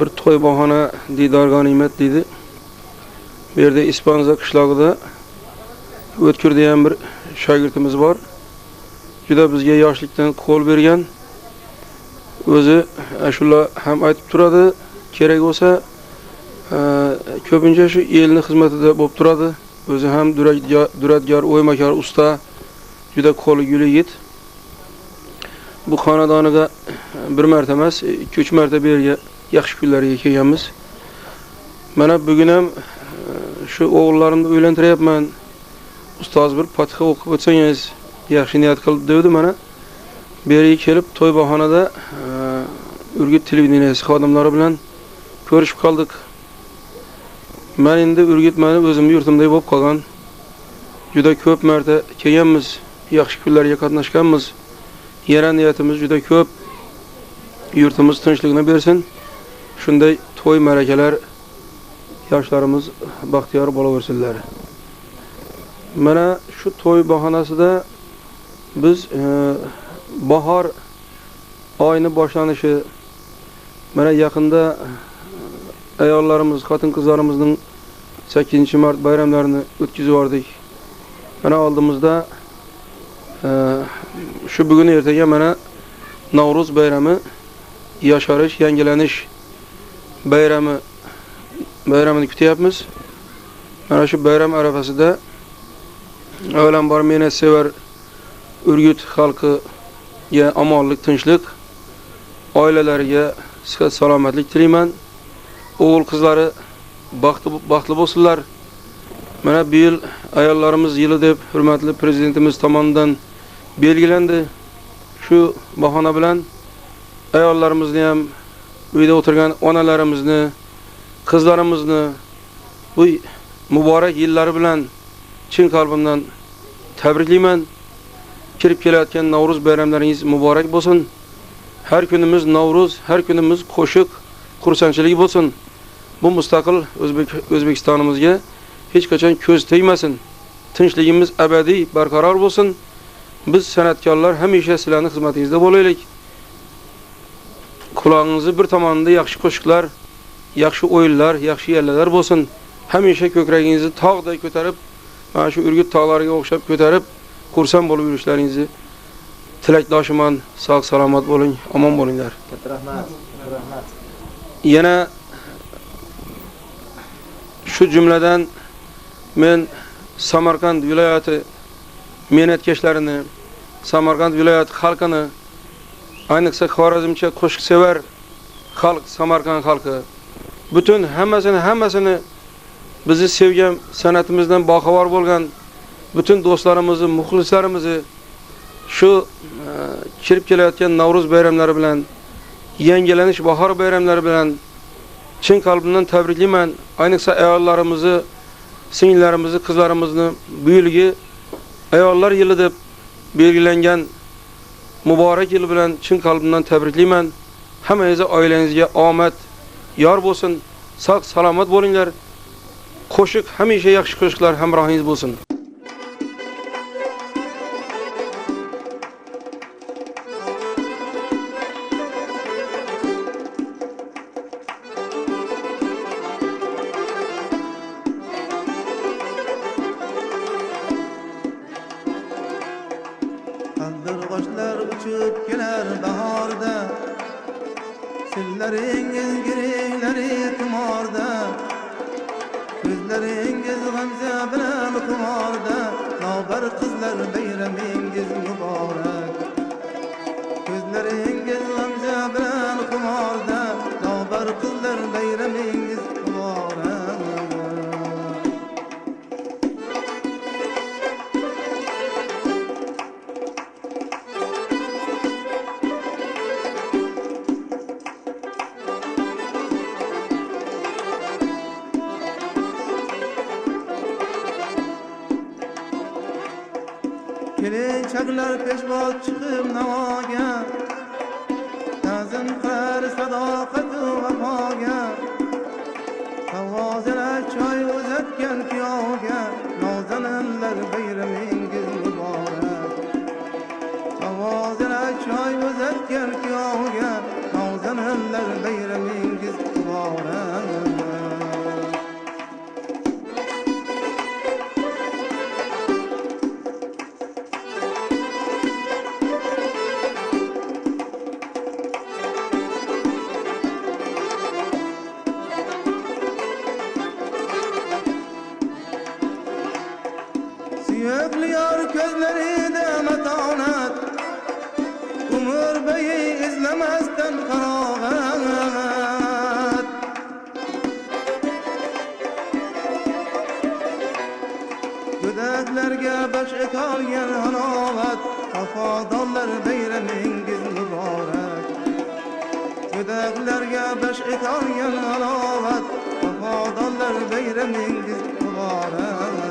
bir to'y bahona diydor g'animat deydi. Bu yerda Ispanza qishlog'ida O'tkir degan bir shogirdimiz bor. Juda bizga yoshlikdan qo'l bergan. O'zi shular ham aytib turadi, kerak bo'lsa ko'pincha shu elning xizmatida bo'lib turadi. O'zi ham duradgor, o'ymakor, usta, juda qo'li gul yigit. Bu xonadoniga bir marta emas, 2-3 marta bu yerga yaxshi kunlarga kelganmiz. Mana bugun ham shu o'g'illarimni uylantiryapman. Ustoz bir Fotiha o'qib o'tsangiz yaxshi niyat qilib dedi mana. Bu yerga kelib to'y bahonada Urgut televideniyasi xodimlari bilan ko'rishib qoldik. Men endi Urgut meni o'zimning yurtimday bo'lib qolgan. Juda ko'p marta kelganmiz, yaxshi kunlarga qatnashganmiz. Yana niyatimiz juda ko'p. Yurtimiz tinchligini bersin. Shunday to'y marakalar yoshlarimiz baxtiyor bo'laversinlar. Mana shu to'y bahonasida biz bahor oyini boshlanishi, mana yaqinda ayollarimiz, xotin-qizlarimizning 8-mart bayramlarini o'tkazib yordik. Mana oldimizda shu bugun ertaga mana Navro'z bayrami, yasharish, yangilanish bayramini kutyapmiz. Mana shu bayram arafasida avvalambor meni sevar Urgut xalqiga omonlik, tinchlik, oilalariga sihat, salomatlik tilayman. O'g'il qizlari baxtli bo'lsinlar. Mana bu yil ayollarimiz yili deb hurmatli prezidentimiz tomonidan belgilandi. Shu bahona bilan ayollarimizni ham, uyda o'tirgan onalarimizni, qizlarimizni bu muborak yillari bilan chin qalbimdan tabriklayman. Kirib kelayotgan Navro'z bayramlaringiz muborak bo'lsin. Har kunimiz Navro'z, har kunimiz qo'shiq, xursandchilik bo'lsin. Bu mustaqil O'zbekistonimizga hech qachon ko'z tegmasin. Tinchligimiz abadiy barqaror bo'lsin. Biz san'atkorlar hamisha sizlarning xizmatingizda bo'laylik. Quloqingizni bir tomonida yaxshi qo'shiqlar, yaxshi o'yinlar, yaxshi yallalar bo'lsin. Hamisha ko'kragingizni tog'day ko'tarib, mana shu Urgut tog'lariga o'xshab ko'tarib, xursand bo'lib yurishlaringizni tilakdoshiman. Sog' salomat bo'ling, omon bo'linglar. Katta rahmat. Rahmat. Yana shu jumladan men Samarqand viloyati me'natkashlarini, Samarqand viloyati xalqini, ayniqsa Xorazmcha qo'shiq sevar xalq, Samarqand xalqi, butun hammasini bizni sevgan, san'atimizdan boxabar bo'lgan butun do'stlarimizni, muxlislarimizni shu kirib kelayotgan Navro'z bayramlari bilan, yangilanish bahor bayramlari bilan chin qalbimdan tabriklayman. Ayniqsa ayollarimizni, singillarimizni, qizlarimizni bu yilgi ayollar yili deb belgilangan muborak yil bilan chin qalbimdan tabriklayman. Hammangizga, oilangizga omad yor bo'lsin. Sog' salomat bo'linglar. Qo'shiq, hamisha yaxshi qo'shiqlar hamrohingiz bo'lsin. Qandirg'ochlar uchib kelar bahorda, sillaringiz giringlari tumorda, ko'zlaringiz g'amza bilan qumorda, lobar qizlar bayramingiz muborak. Ko'zlaringiz g'amza bilan qumorda, lobar qizlar bayramingiz muborak. Kelinchaklar peshvoz chiqib navoga, ta'zim qilar sadoqat va vafoga. Havozalar choy uzatgan kuyovga, nozaninlar bayramingiz muborak. Havozalar choy uzatgan kuyovga, nozaninlar bayramingiz muborak. gözlerinde metanet, umur beyi izlemezden karagat. Gödeklerge beş etalgen halavat, Vafadallar beyremingiz mübarek. Gödeklerge beş etalgen halavat, Vafadallar beyremingiz mübarek.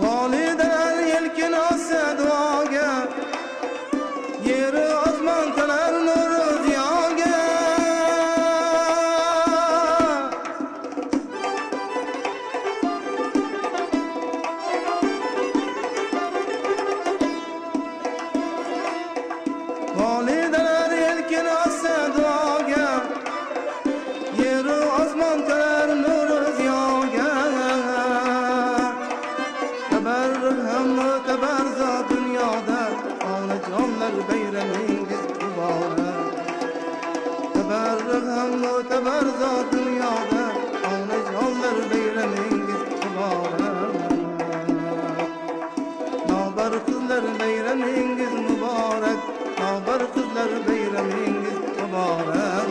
Valideler yelkin asa duaga, yeri azman tanar nuru ziyaga. Valideler yelkin asa duaga, yeri azman tanar nuru ziyaga. Teberza dünyada ana canlar beyremingiz mübarek. Teberza dünyada ana canlar beyremingiz mübarek. Nabar kızlar beyremingiz mübarek. Nabar kızlar beyremingiz mübarek.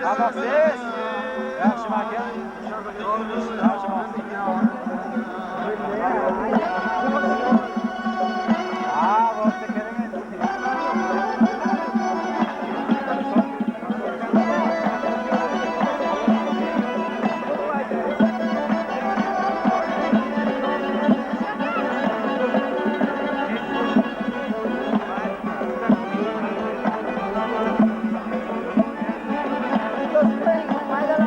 Abaksiz. Yaxshi maka. Yaxshi maka. Bo'pti, keraman.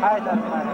Haydar.